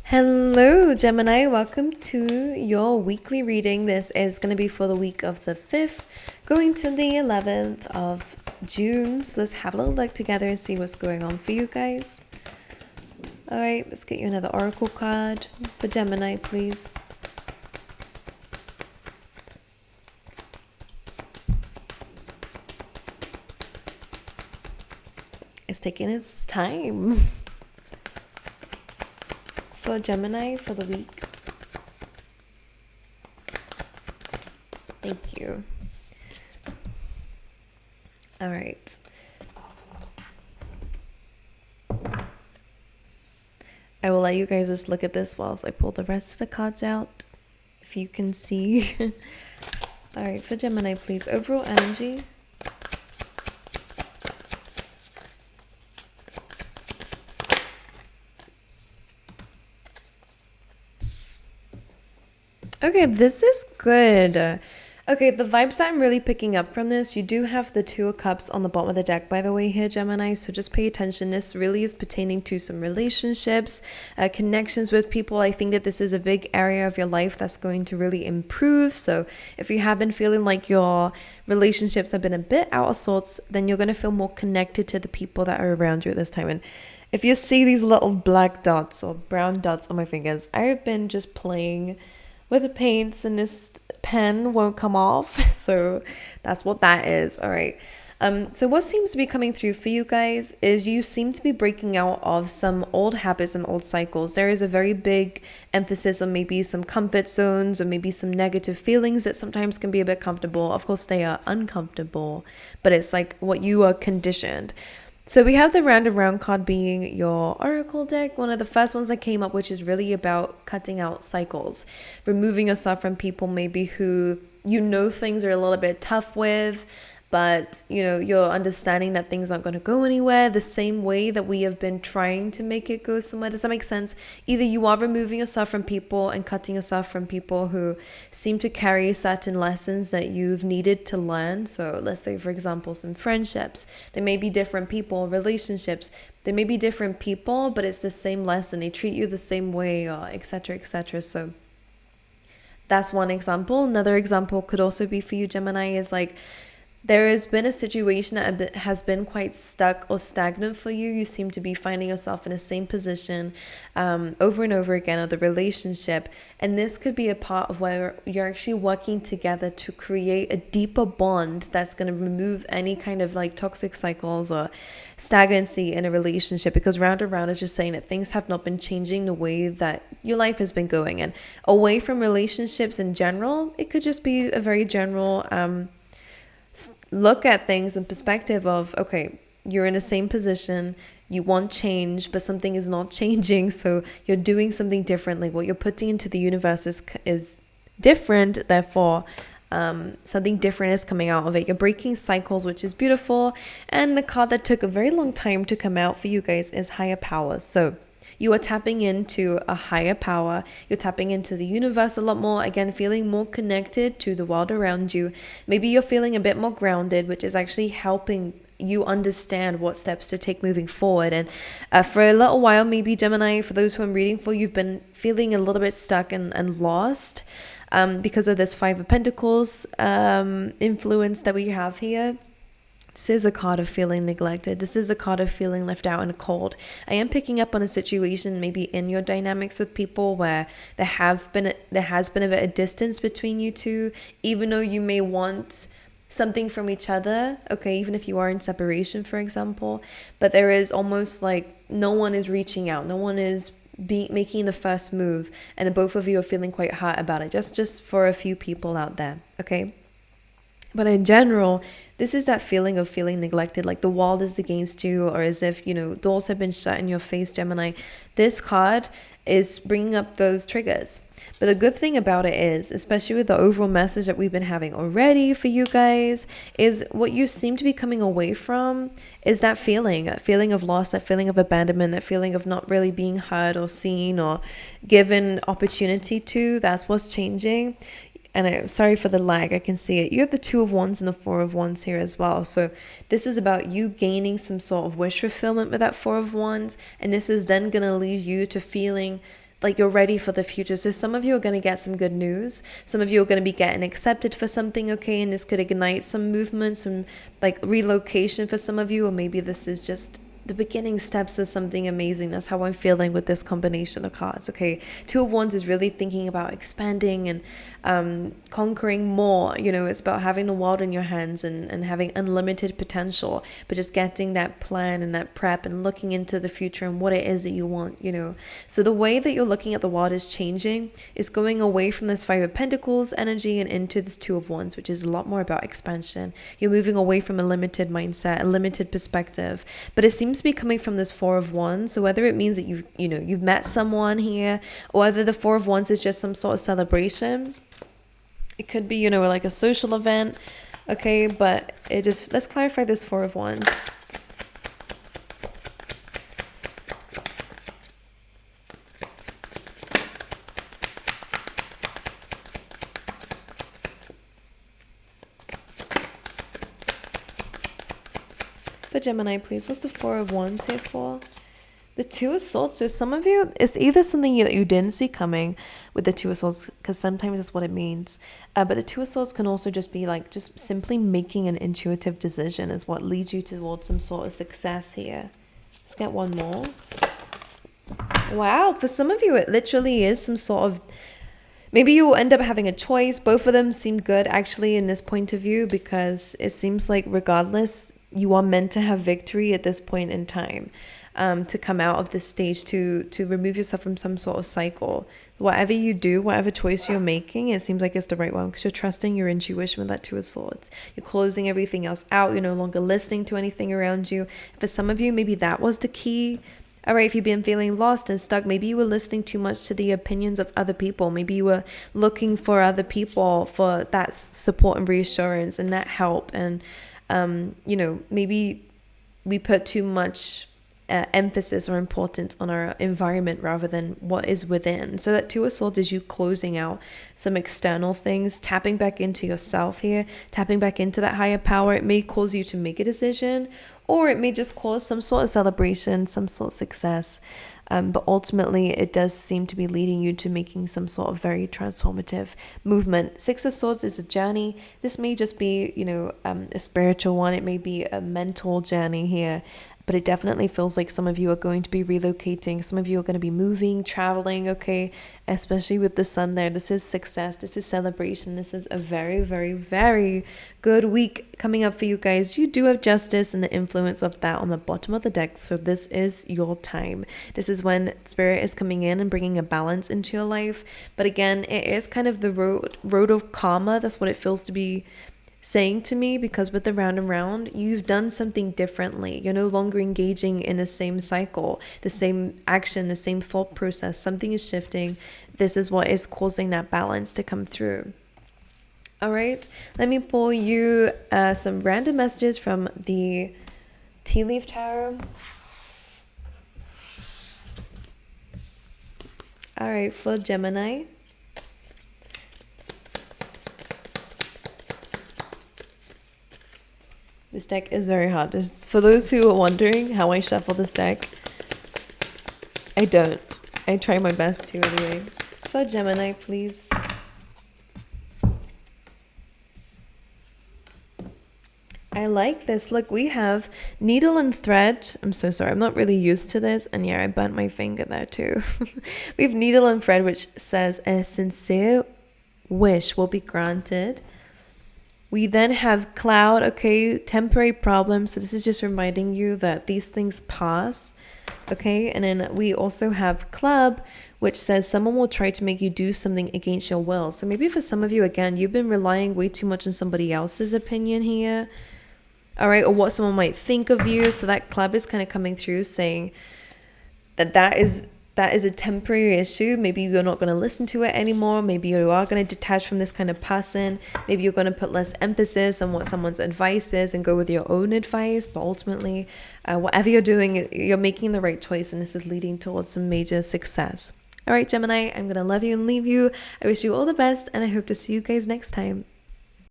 Hello, Gemini. Welcome to your weekly reading. This is going to be for the week of the 5th, going to the 11th of June. So let's have a little look together and see what's going on for you guys. All right, let's get you another oracle card for Gemini, please. It's taking its time. For Gemini for the week. Thank you. All right. I will let you guys just look at this whilst I pull the rest of the cards out, if you can see. All right, for Gemini, please. Overall energy. Okay, this is good. Okay, the vibes that I'm really picking up from this, you do have the Two of Cups on the bottom of the deck, by the way, here, Gemini. So just pay attention. This really is pertaining to some relationships, connections with people. I think that this is a big area of your life that's going to really improve. So if you have been feeling like your relationships have been a bit out of sorts, then you're going to feel more connected to the people that are around you at this time. And if you see these little black dots or brown dots on my fingers, I have been just playing with the paints and this pen won't come off. So that's what that is. All right. So what seems to be coming through for you guys is you seem to be breaking out of some old habits and old cycles. There is a very big emphasis on maybe some comfort zones or maybe some negative feelings that sometimes can be a bit comfortable. Of course, they are uncomfortable, but it's like what you are conditioned. So we have the round and round card being your oracle deck, one of the first ones that came up, which is really about cutting out cycles, removing yourself from people maybe who things are a little bit tough with, but you're understanding that things aren't going to go anywhere the same way that we have been trying to make it go somewhere. Does that make sense? Either you are removing yourself from people and cutting yourself from people who seem to carry certain lessons that you've needed to learn. So let's say, for example, some friendships. They may be different people, relationships. They may be different people, but it's the same lesson. They treat you the same way, or etc., etc. So that's one example. Another example could also be for you, Gemini, is like, there has been a situation that has been quite stuck or stagnant for you. You seem to be finding yourself in the same position over and over again of the relationship. And this could be a part of where you're actually working together to create a deeper bond that's going to remove any kind of like toxic cycles or stagnancy in a relationship. Because round and round is just saying that things have not been changing the way that your life has been going. And away from relationships in general, it could just be a very general look at things in perspective of, okay, you're in the same position, you want change, but something is not changing, so you're doing something differently. What you're putting into the universe is different, therefore something different is coming out of it. You're breaking cycles, which is beautiful. And the card that took a very long time to come out for you guys is Higher Power. So you are tapping into a higher power. You're tapping into the universe a lot more. Again, feeling more connected to the world around you. Maybe you're feeling a bit more grounded, which is actually helping you understand what steps to take moving forward. And for a little while, maybe Gemini, for those who I'm reading for, you've been feeling a little bit stuck and lost because of this Five of Pentacles influence that we have here. This is a card of feeling neglected. This is a card of feeling left out in the cold. I am picking up on a situation maybe in your dynamics with people where there has been a bit of distance between you two, even though you may want something from each other, okay, even if you are in separation, for example, but there is almost like no one is reaching out, no one is making the first move, and the both of you are feeling quite hurt about it, just for a few people out there, okay? But in general, this is that feeling of feeling neglected, like the world is against you, or as if, doors have been shut in your face, Gemini. This card is bringing up those triggers. But the good thing about it is, especially with the overall message that we've been having already for you guys, is what you seem to be coming away from is that feeling of loss, that feeling of abandonment, that feeling of not really being heard or seen or given opportunity to. That's what's changing. And I'm sorry for the lag, I can see it. You have the Two of Wands and the Four of Wands here as well. So this is about you gaining some sort of wish fulfillment with that Four of Wands. And this is then going to lead you to feeling like you're ready for the future. So some of you are going to get some good news. Some of you are going to be getting accepted for something, okay? And this could ignite some movement, some like relocation for some of you, or maybe this is just the beginning steps of something amazing. That's how I'm feeling with this combination of cards. Okay, Two of Wands is really thinking about expanding and conquering more. You know, it's about having the world in your hands and having unlimited potential, but just getting that plan and that prep and looking into the future and what it is that you want, you know. So the way that you're looking at the world is changing. It's going away from this Five of Pentacles energy and into this Two of Wands, which is a lot more about expansion. You're moving away from a limited mindset, a limited perspective, but it seems to be coming from this Four of Wands. So whether it means that you've met someone here, or whether the Four of Wands is just some sort of celebration, it could be, like a social event, okay? But let's clarify this Four of Wands. For Gemini, please, what's the Four of Wands here for? The Two of Swords. So some of you, it's either something that you didn't see coming with the Two of Swords, because sometimes that's what it means. But the Two of Swords can also just be like just simply making an intuitive decision is what leads you towards some sort of success here. Let's get one more. Wow, for some of you, it literally is some sort of, maybe you will end up having a choice. Both of them seem good actually in this point of view, because it seems like regardless, you are meant to have victory at this point in time. To come out of this stage, to remove yourself from some sort of cycle. Whatever you do, whatever choice you're making, it seems like it's the right one, because you're trusting your intuition with that Two of Swords. You're closing everything else out. You're no longer listening to anything around you. For some of you, maybe that was the key. All right, if you've been feeling lost and stuck, maybe you were listening too much to the opinions of other people. Maybe you were looking for other people for that support and reassurance and that help. And, maybe we put too much emphasis or importance on our environment rather than what is within. So that Two of Swords is you closing out some external things, tapping back into yourself here, tapping back into that higher power. It may cause you to make a decision, or it may just cause some sort of celebration, some sort of success. But ultimately, it does seem to be leading you to making some sort of very transformative movement. Six of Swords is a journey. This may just be, a spiritual one. It may be a mental journey here. But it definitely feels like some of you are going to be relocating. Some of you are going to be moving, traveling, okay? Especially with the sun there. This is success. This is celebration. This is a very, very, very good week coming up for you guys. You do have justice and the influence of that on the bottom of the deck. So this is your time. This is when Spirit is coming in and bringing a balance into your life. But again, it is kind of the road of karma. That's what it feels to be saying to me, because with the round and round, you've done something differently. You're no longer engaging in the same cycle, the same action, the same thought process. Something is shifting. This is what is causing that balance to come through. All right, let me pull you some random messages from the Tea Leaf Tarot. All right, for Gemini. This deck is very hard. Just for those who are wondering how I shuffle this deck, I don't. I try my best to anyway. For Gemini, please. I like this. Look, we have needle and thread. I'm so sorry. I'm not really used to this. And yeah, I burnt my finger there too. We have needle and thread, which says a sincere wish will be granted. We then have cloud, okay, temporary problems. So this is just reminding you that these things pass, okay? And then we also have club, which says someone will try to make you do something against your will. So maybe for some of you, again, you've been relying way too much on somebody else's opinion here, all right? Or what someone might think of you. So that club is kind of coming through saying that is a temporary issue. Maybe you're not going to listen to it anymore. Maybe you are going to detach from this kind of person. Maybe you're going to put less emphasis on what someone's advice is and go with your own advice. But ultimately, whatever you're doing, you're making the right choice, and this is leading towards some major success. All right, Gemini, I'm going to love you and leave you. I wish you all the best, and I hope to see you guys next time.